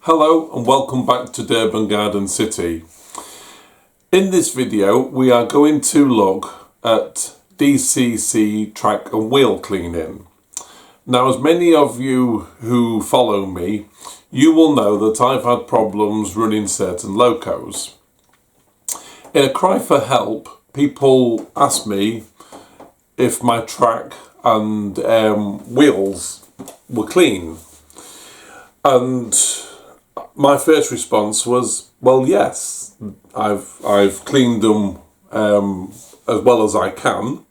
Hello and welcome back to Durban Garden City. In this video we are going to look at D.C.C track and wheel cleaning. Now, as many of you who follow me, you will know that I've had problems running certain locos. In a cry for help, people ask me if my track and wheels were clean. And my first response was, well, yes, I've cleaned them as well as I can.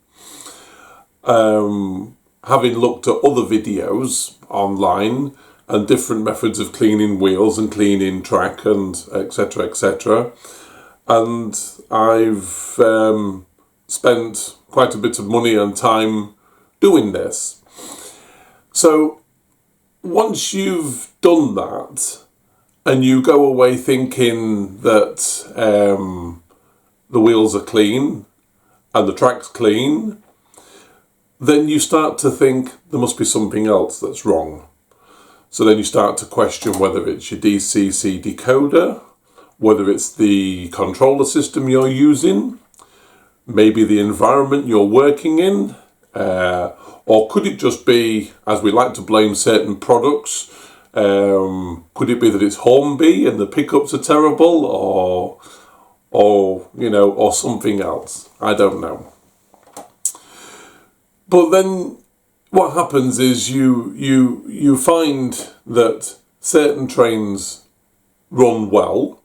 Having looked at other videos online and different methods of cleaning wheels and cleaning track and etc, etc, and I've spent quite a bit of money and time doing this. So once you've done that, and you go away thinking that the wheels are clean and the track's clean, then you start to think there must be something else that's wrong. So then you start to question whether it's your D.C.C decoder, whether it's the controller system you're using, maybe the environment you're working in, or could it just be, as we like to blame certain products, could it be that it's Hornby and the pickups are terrible, or something else? I don't know. But then what happens is you find that certain trains run well,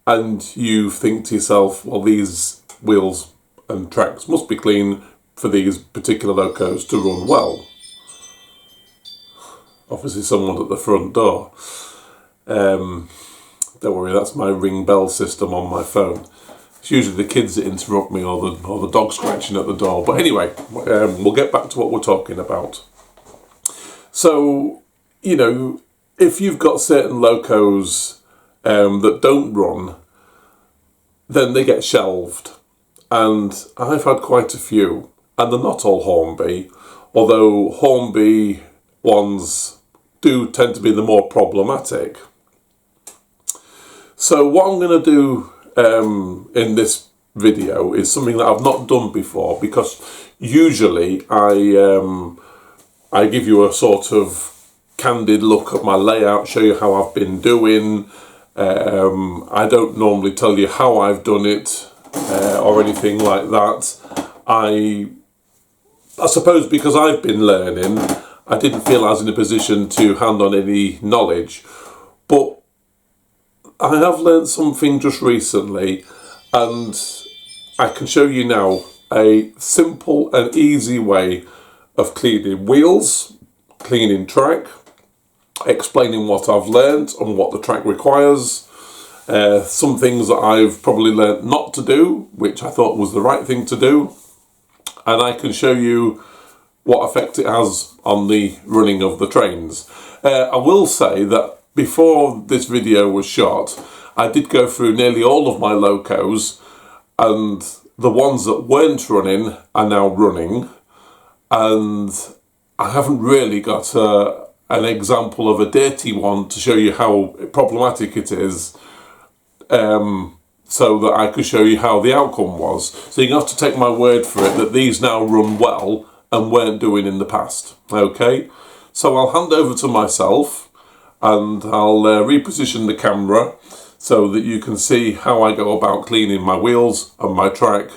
and you think to yourself, well, these wheels and tracks must be clean for these particular locos to run well. Obviously someone at the front door. Don't worry, that's my ring bell system on my phone. It's usually the kids that interrupt me, or the dog scratching at the door. But anyway, we'll get back to what we're talking about. So, if you've got certain locos that don't run, then they get shelved. And I've had quite a few, and they're not all Hornby, although Hornby ones do tend to be the more problematic. So what I'm going to do in this video is something that I've not done before, because usually I give you a sort of candid look at my layout, show you how I've been doing. I don't normally tell you how I've done it or anything like that. I suppose because I've been learning, I didn't feel I was in a position to hand on any knowledge, but I have learned something just recently, and I can show you now a simple and easy way of cleaning wheels, cleaning track, explaining what I've learned and what the track requires, some things that I've probably learned not to do, which I thought was the right thing to do, and I can show you what effect it has on the running of the trains. I will say that before this video was shot, I did go through nearly all of my locos, and the ones that weren't running are now running, and I haven't really got an example of a dirty one to show you how problematic it is, so that I could show you how the outcome was. So you're going to have to take my word for it that these now run well and weren't doing in the past. Okay, so I'll hand over to myself and I'll reposition the camera so that you can see how I go about cleaning my wheels and my track,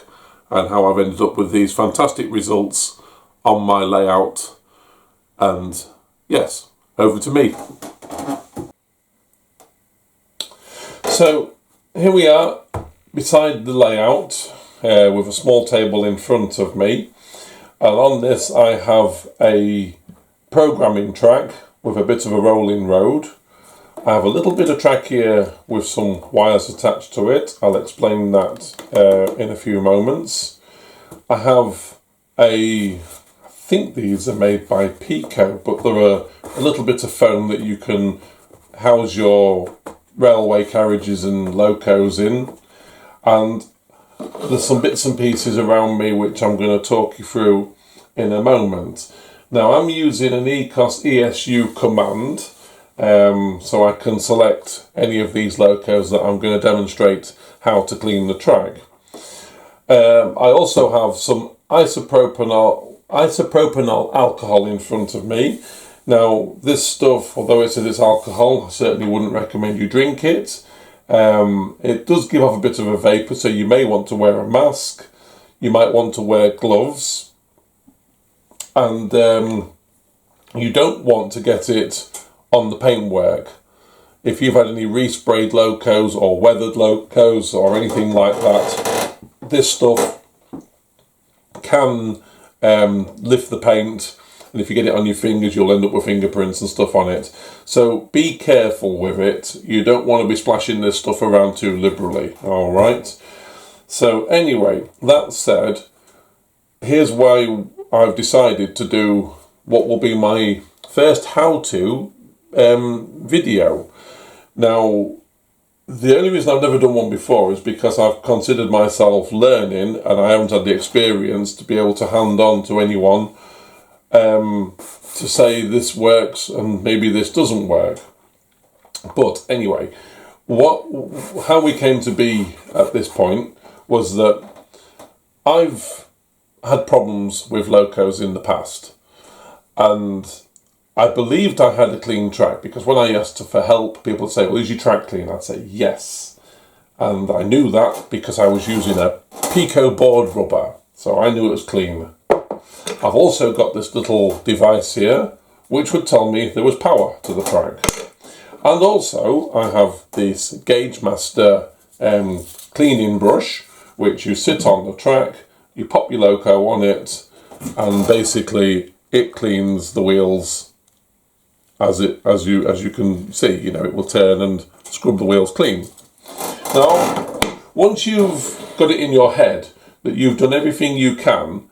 and how I've ended up with these fantastic results on my layout. And yes, over to me. So here we are beside the layout with a small table in front of me, and on this I have a programming track with a bit of a rolling road. I have a little bit of track here with some wires attached to it. I'll explain that in a few moments. I have I think these are made by Pico, but they're a little bit of foam that you can house your railway carriages and locos in. And there's some bits and pieces around me which I'm going to talk you through in a moment. Now I'm using an ECOS ESU command, so I can select any of these locos that I'm going to demonstrate how to clean the track. I also have some isopropanol alcohol in front of me. Now this stuff, although it says it's alcohol, I certainly wouldn't recommend you drink it. It does give off a bit of a vapour, so you may want to wear a mask, you might want to wear gloves, and you don't want to get it on the paintwork. If you've had any resprayed locos or weathered locos or anything like that, this stuff can lift the paint, and if you get it on your fingers you'll end up with fingerprints and stuff on it. So be careful with it. You don't want to be splashing this stuff around too liberally. Alright, so anyway, that said, here's why I've decided to do what will be my first how-to video. Now, the only reason I've never done one before is because I've considered myself learning and I haven't had the experience to be able to hand on to anyone to say this works and maybe this doesn't work. But anyway, how we came to be at this point was that I've had problems with locos in the past, and I believed I had a clean track because when I asked for help, people would say, well, is your track clean? I'd say yes. And I knew that because I was using a Pico board rubber, so I knew it was clean. I've also got this little device here which would tell me there was power to the track. And also I have this Gauge Master cleaning brush which you sit on the track, you pop your loco on it, and basically it cleans the wheels as you can see. You know, it will turn and scrub the wheels clean. Now, once you've got it in your head that you've done everything you can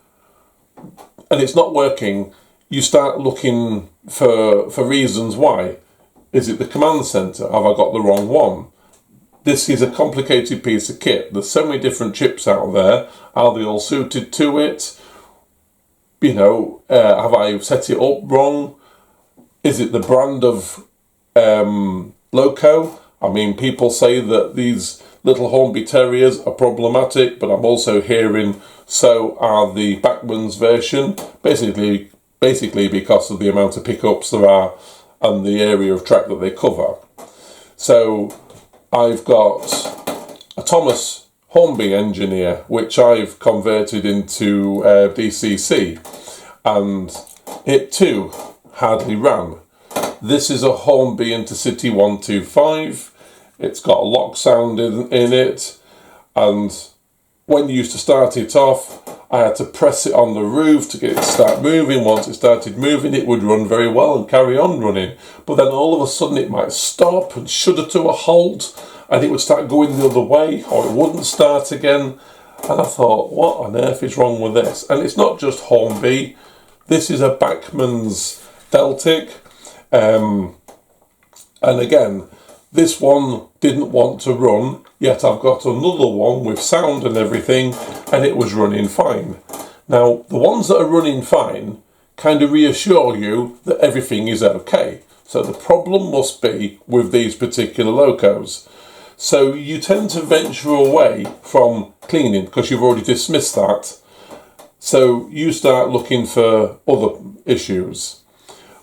and it's not working, you start looking for reasons why. Is it the command center? Have I got the wrong one? This is a complicated piece of kit. There's so many different chips out there. Are they all suited to it? You know, have I set it up wrong? Is it the brand of loco? I mean, people say that these little Hornby Terriers are problematic, but I'm also hearing so are the Bachmann's version, basically because of the amount of pickups there are and the area of track that they cover. So I've got a Thomas Hornby Engineer, which I've converted into D.C.C, and it too hardly ran. This is a Hornby Intercity 125. It's got a lock sound in it, and when you used to start it off, I had to press it on the roof to get it to start moving. Once it started moving, it would run very well and carry on running. But then all of a sudden it might stop and shudder to a halt, and it would start going the other way, or it wouldn't start again. And I thought, what on earth is wrong with this? And it's not just Hornby. This is a Bachmann's Deltic. And again, this one didn't want to run, yet I've got another one with sound and everything, and it was running fine. Now, the ones that are running fine kind of reassure you that everything is okay. So the problem must be with these particular locos. So you tend to venture away from cleaning because you've already dismissed that. So you start looking for other issues.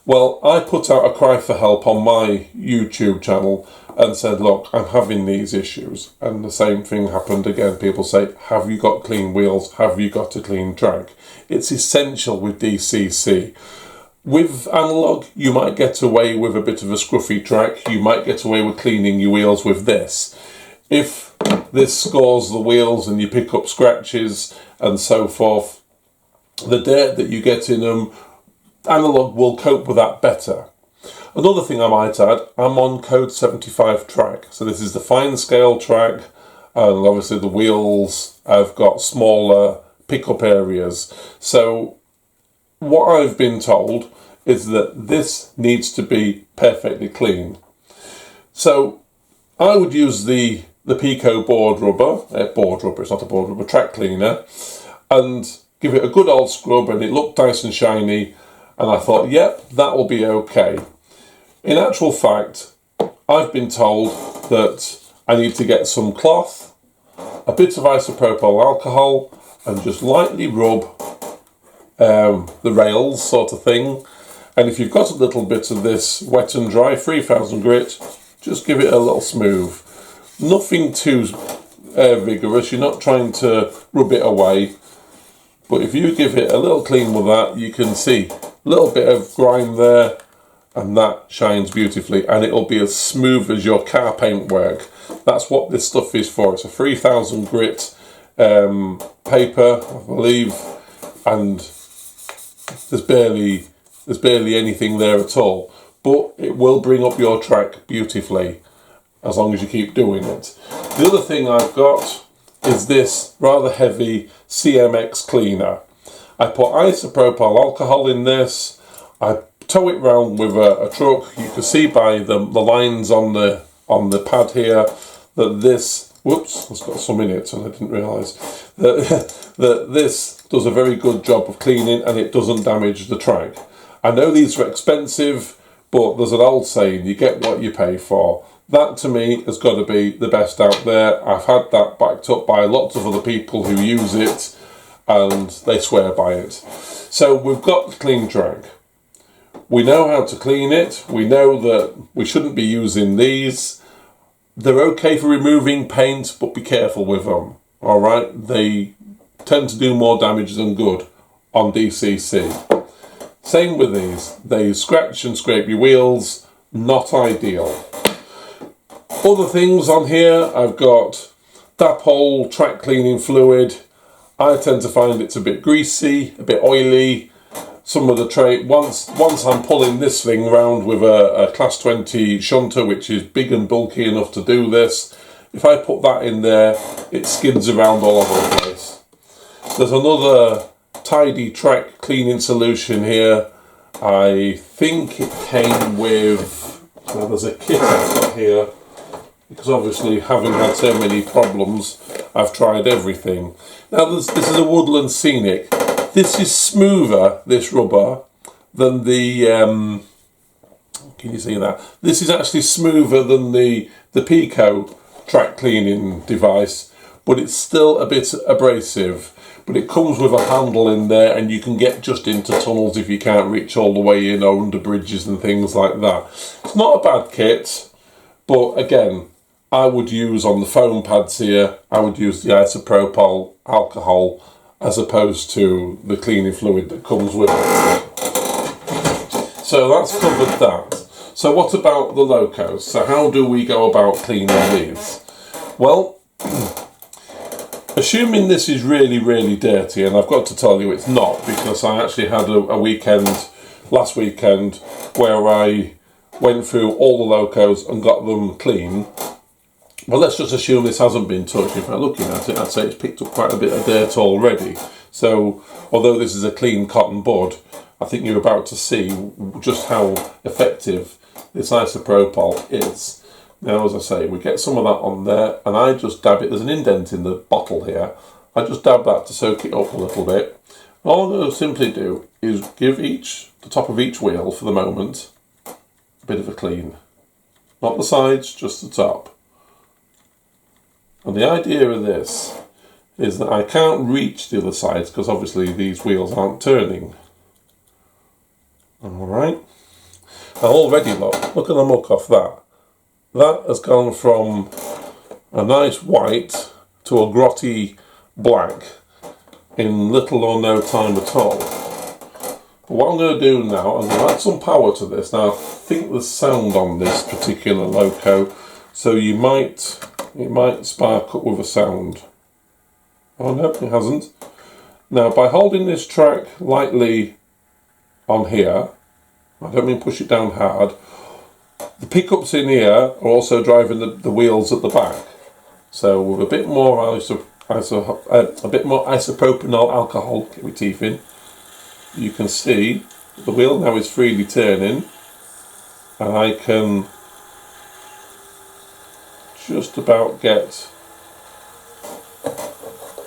Well, I put out a cry for help on my YouTube channel and said, look, I'm having these issues. And the same thing happened again. People say, have you got clean wheels? Have you got a clean track? It's essential with D.C.C. With analog, you might get away with a bit of a scruffy track. You might get away with cleaning your wheels with this. If this scores the wheels and you pick up scratches and so forth, the dirt that you get in them, analog will cope with that better. Another thing I might add, I'm on code 75 track. So this is the fine scale track, and obviously the wheels have got smaller pickup areas. So what I've been told is that this needs to be perfectly clean. So I would use the Pico board rubber, it's not a board rubber, track cleaner, and give it a good old scrub, and it looked nice and shiny, and I thought, yep, that will be okay. In actual fact, I've been told that I need to get some cloth, a bit of isopropyl alcohol, and just lightly rub the rails sort of thing. And if you've got a little bit of this wet and dry 3000 grit, just give it a little smooth. Nothing too vigorous, you're not trying to rub it away. But if you give it a little clean with that, you can see a little bit of grime there, and that shines beautifully, and it'll be as smooth as your car paintwork. That's what this stuff is for. It's a 3000 grit paper, I believe, and there's barely anything there at all. But it will bring up your track beautifully as long as you keep doing it. The other thing I've got is this rather heavy CMX cleaner. I put isopropyl alcohol in this. I tow it round with a truck. You can see by the lines on the pad here that this, whoops, it's got some in it and I didn't realise, that this does a very good job of cleaning and it doesn't damage the track. I know these are expensive, but there's an old saying, you get what you pay for. That to me has got to be the best out there. I've had that backed up by lots of other people who use it and they swear by it. So we've got the clean track. We know how to clean it. We know that we shouldn't be using these. They're okay for removing paint, but be careful with them. All right, they tend to do more damage than good on D.C.C. Same with these. They scratch and scrape your wheels. Not ideal. Other things on here, I've got Dapol track cleaning fluid. I tend to find it's a bit greasy, a bit oily. Some of the tray, once I'm pulling this thing round with a class 20 shunter, which is big and bulky enough to do this, if I put that in there, it skids around all over the place. There's another tidy track cleaning solution here. I think it came with, well, there's a kit I've got here, because obviously having had so many problems, I've tried everything. Now this is a Woodland Scenic. This is smoother, this rubber, than the, can you see that? This is actually smoother than the Pico track cleaning device, but it's still a bit abrasive. But it comes with a handle in there and you can get just into tunnels if you can't reach all the way in, or under bridges and things like that. It's not a bad kit, but again, I would use on the foam pads here, I would use the isopropyl alcohol as opposed to the cleaning fluid that comes with it. So that's covered that. So what about the locos? So how do we go about cleaning these? Well, assuming this is really, really dirty, and I've got to tell you it's not, because I actually had a weekend, last weekend, where I went through all the locos and got them clean. Well, let's just assume this hasn't been touched. If I'm looking at it, I'd say it's picked up quite a bit of dirt already. So, although this is a clean cotton bud, I think you're about to see just how effective this isopropyl is. Now, as I say, we get some of that on there, and I just dab it. There's an indent in the bottle here. I just dab that to soak it up a little bit. All I'm going to simply do is give the top of each wheel, for the moment, a bit of a clean. Not the sides, just the top. And the idea of this is that I can't reach the other sides because obviously these wheels aren't turning. Alright. Now already look at the muck off that. That has gone from a nice white to a grotty black in little or no time at all. But what I'm going to do now, I'm going to add some power to this. Now I think there's sound on this particular loco, so it might spark up with a sound. Oh no, it hasn't. Now by holding this track lightly on here, I don't mean push it down hard, the pickups in here are also driving the wheels at the back. So with a bit more isopropanol alcohol, get my teeth in, you can see the wheel now is freely turning, and I can just about get,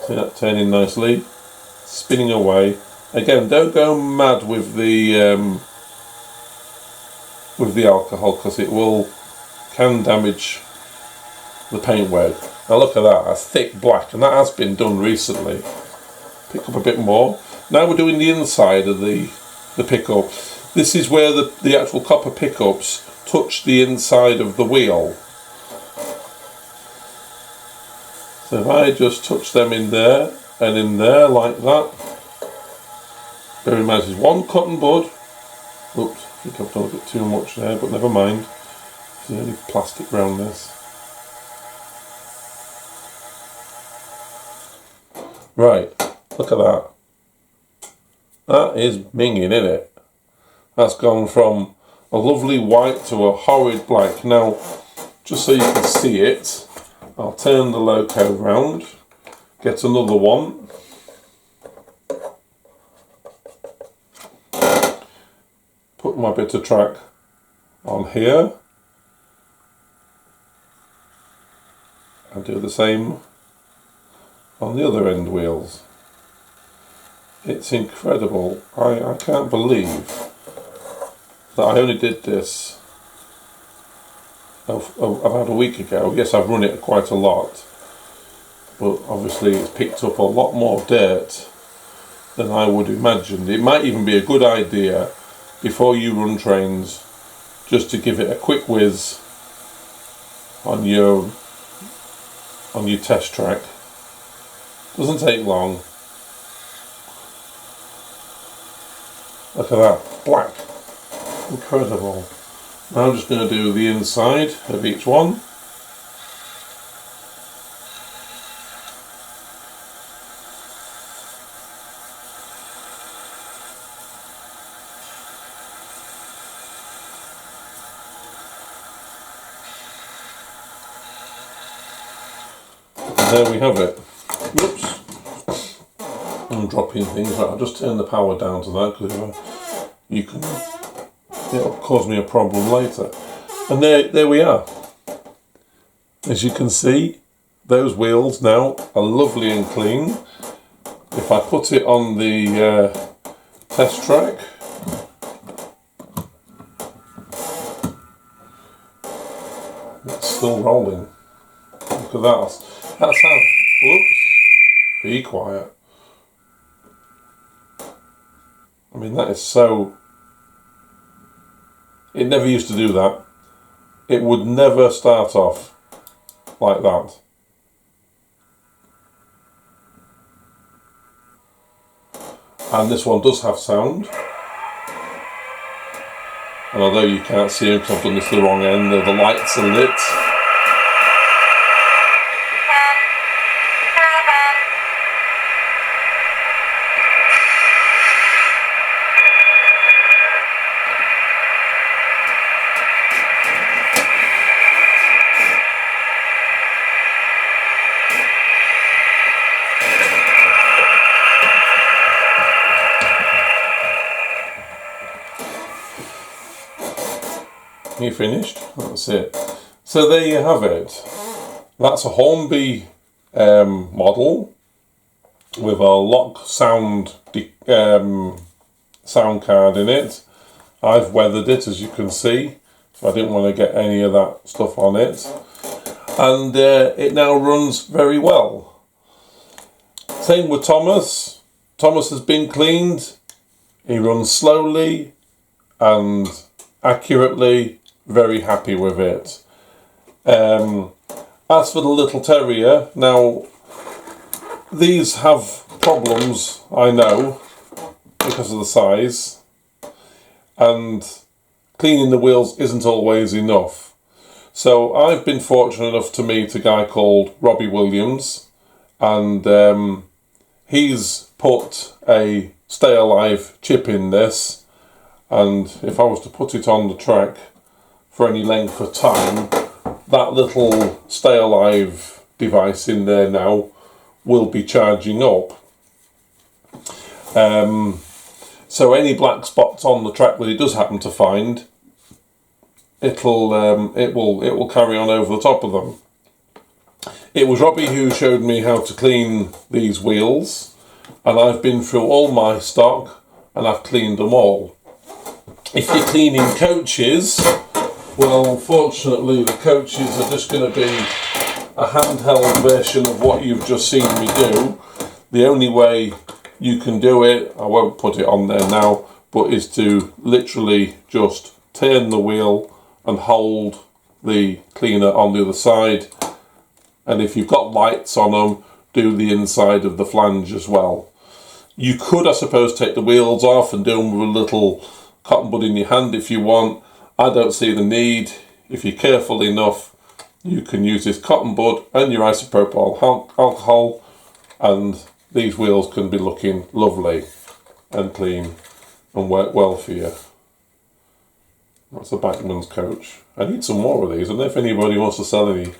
see that turning nicely, spinning away. Again, don't go mad with the alcohol, because it can damage the paintwork. Now look at that, that's thick black, and that has been done recently. Pick up a bit more. Now we're doing the inside of the pickup. This is where the actual copper pickups touch the inside of the wheel. So if I just touch them in there and in there like that, bear in mind this is one cotton bud. Oops, I think I've done a bit too much there, but never mind. There's only plastic around this. Right, look at that. That is minging, isn't it? That's gone from a lovely white to a horrid black. Now, just so you can see it, I'll turn the loco round, get another one. Put my bit of track on here. And do the same on the other end wheels. It's incredible. I can't believe that I only did this about a week ago. Yes, I've run it quite a lot, but obviously it's picked up a lot more dirt than I would imagine. It might even be a good idea before you run trains just to give it a quick whiz on your test track. Doesn't take long. Look at that, black, incredible. Now I'm just going to do the inside of each one. And there we have it. Whoops. I'm dropping things. Right, I'll just turn the power down to that, because it'll cause me a problem later. And there we are. As you can see, those wheels now are lovely and clean. If I put it on the test track, it's still rolling. Look at that. That's how. Whoops. Be quiet. I mean, that is so. It never used to do that. It would never start off like that. And this one does have sound. And although you can't see them because I've done this the wrong end, the lights are lit. You finished? That's it. So there you have it. That's a Hornby model with a lock sound sound card in it. I've weathered it, as you can see, so I didn't want to get any of that stuff on it. And it now runs very well. Same with Thomas. Thomas has been cleaned. He runs slowly and accurately. Very happy with it. As for the little terrier, now these have problems, I know, because of the size. and cleaning the wheels isn't always enough. So I've been fortunate enough to meet a guy called Robbie Williams, and he's put a Stay Alive chip in this, and if I was to put it on the track for any length of time, that little Stay Alive device in there now will be charging up. So any black spots on the track that it does happen to find, it will carry on over the top of them. It was Robbie who showed me how to clean these wheels, and I've been through all my stock and I've cleaned them all. If you're cleaning coaches, well, unfortunately the coaches are just going to be a handheld version of what you've just seen me do. The only way you can do it, I won't put it on there now, but is to literally just turn the wheel and hold the cleaner on the other side. And if you've got lights on them, do the inside of the flange as well. You could, I suppose, take the wheels off and do them with a little cotton bud in your hand if you want. I don't see the need. If you're careful enough, you can use this cotton bud and your isopropyl alcohol, and these wheels can be looking lovely and clean and work well for you. That's a Backman's coach. I need some more of these, and if anybody wants to sell any,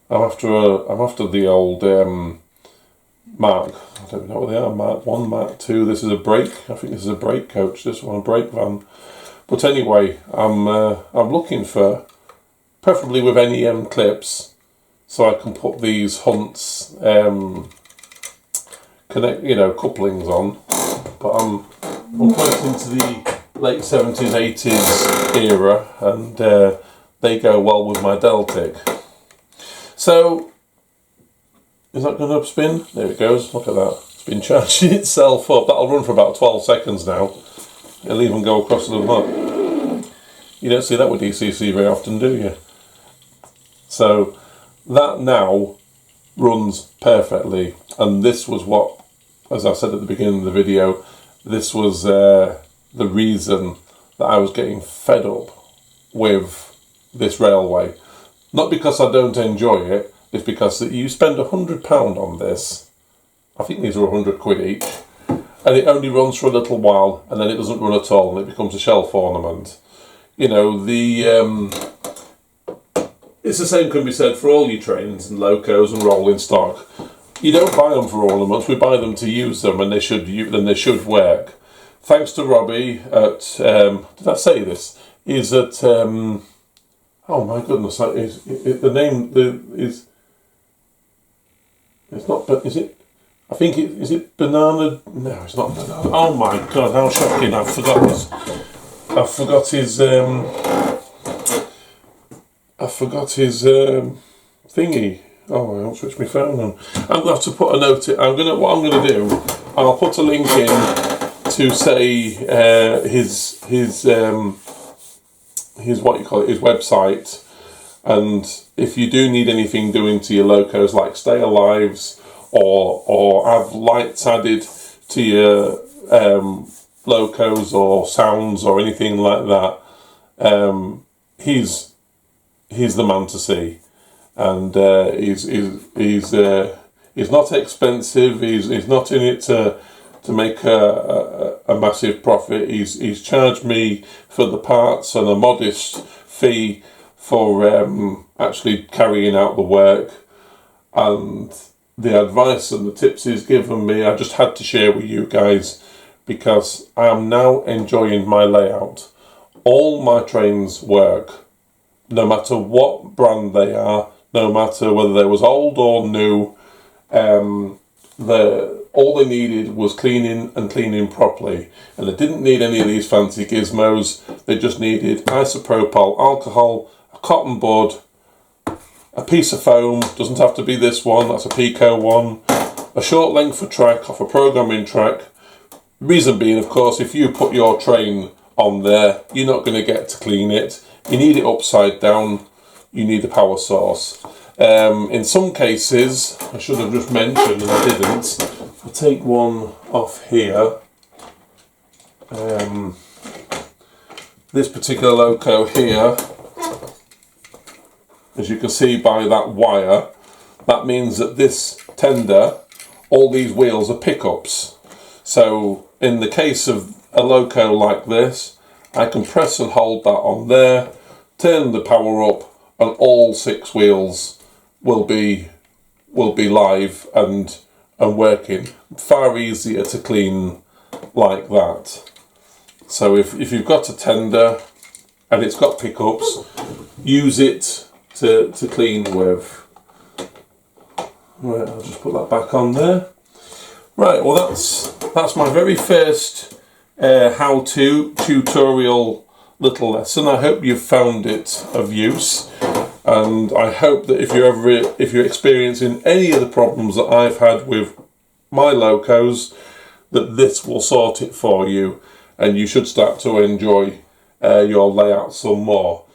I'm after the old Mark. I don't know what they are. Mark 1, Mark 2. This is a brake. I think this is a brake coach. This one a brake van. But anyway, I'm looking for, preferably with NEM clips, so I can put these Hunts couplings on. But I'm quite into the late 70s, 80s era, and they go well with my Deltic. So, is that going to spin? There it goes, look at that. It's been charging itself up. That'll run for about 12 seconds now. It'll even go across the map. You don't see that with D.C.C very often, do you? So, that now runs perfectly. And this was what, as I said at the beginning of the video, this was the reason that I was getting fed up with this railway. Not because I don't enjoy it, it's because you spend £100 on this. I think these are £100 each, and it only runs for a little while, and then it doesn't run at all, and it becomes a shelf ornament. You know, it's the same can be said for all your trains and locos and rolling stock. You don't buy them for ornaments, we buy them to use them, and they should work. Thanks to Robbie at, did I say this? He's at, oh my goodness, the name is, it's not, but is it, I think is it Banana, no it's not Banana, oh my god, how shocking, I forgot his thingy. Oh, I don't switch my phone on. I'm going to have to put a note in. What I'm going to do, I'll put a link in to say his what you call it, his website, and if you do need anything doing to your locos like Stay Alives or have lights added to your locos or sounds or anything like that, he's the man to see. And he's not expensive. He's not in it to make a massive profit. He's charged me for the parts and a modest fee for actually carrying out the work, and the advice and the tips he's given me I just had to share with you guys, because I am now enjoying my layout. All my trains work, no matter what brand they are, no matter whether they was old or new. All they needed was cleaning and cleaning properly, and they didn't need any of these fancy gizmos. They just needed isopropyl alcohol, a cotton bud, a piece of foam, doesn't have to be this one, that's a Pico one, a short length of track off a programming track. Reason being, of course, if you put your train on there, you're not going to get to clean it. You need it upside down, you need a power source. In some cases, I should have just mentioned and I didn't, I'll take one off here. This particular loco here, as you can see by that wire, that means that this tender, all these wheels are pickups. So in the case of a loco like this, I can press and hold that on there, turn the power up, and all 6 wheels will be live and working. Far easier to clean like that. So if you've got a tender and it's got pickups, use it to clean with. Right, I'll just put that back on there. Right, well that's my very first how-to tutorial little lesson. I hope you've found it of use, and I hope that if you're experiencing any of the problems that I've had with my locos, that this will sort it for you, and you should start to enjoy your layout some more.